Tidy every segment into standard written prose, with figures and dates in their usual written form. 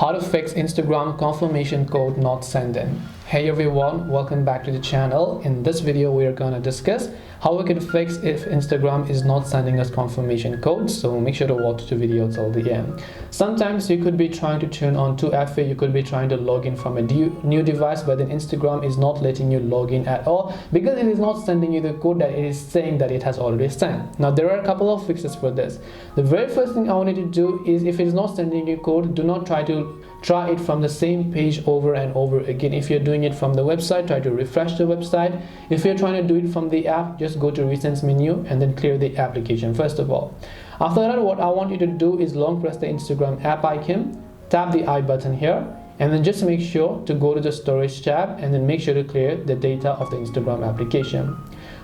How to fix Instagram confirmation code not sending. Hey everyone, welcome back to the channel. In this video we are going to discuss how we can fix if Instagram is not sending us confirmation codes, so make sure to watch the video till the end. Sometimes you could be trying to turn on 2FA, you could be trying to log in from a new device, but then Instagram is not letting you log in at all because it is not sending you the code that it is saying that it has already sent. Now there are a couple of fixes for this. The very first thing I want you to do is, if it is not sending you code, do not try it from the same page over and over again. If you're doing it from the website, try to refresh the website. If you're trying to do it from the app, just go to recent menu and then clear the application first of all. After that, what I want you to do is long press the Instagram app icon, tap the I button here, and then just make sure to go to the storage tab and then make sure to clear the data of the Instagram application.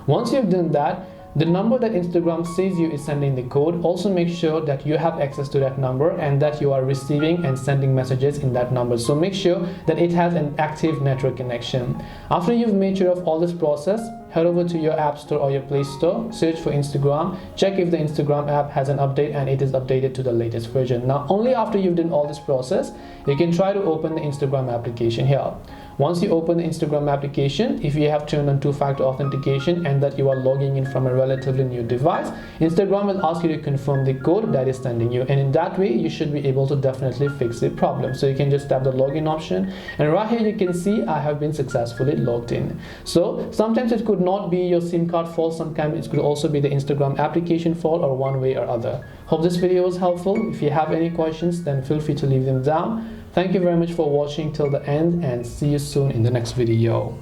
Once you've done that, the number that Instagram says you is sending the code, also make sure that you have access to that number and that you are receiving and sending messages in that number. So make sure that it has an active network connection. After you've made sure of all this process, head over to your app store or your Play Store, search for Instagram, check if the Instagram app has an update and it is updated to the latest version. Now only after you've done all this process, you can try to open the Instagram application here. Once you open the Instagram application, if you have turned on two-factor authentication and that you are logging in from a relatively new device, Instagram will ask you to confirm the code that is sending you, and in that way you should be able to definitely fix the problem. So you can just tap the login option, and right here you can see I have been successfully logged in. So sometimes it could not be your SIM card fault, sometimes it could also be the Instagram application fault, or one way or other. Hope this video was helpful. If you have any questions, then feel free to leave them down. Thank you very much for watching till the end, and see you soon in the next video.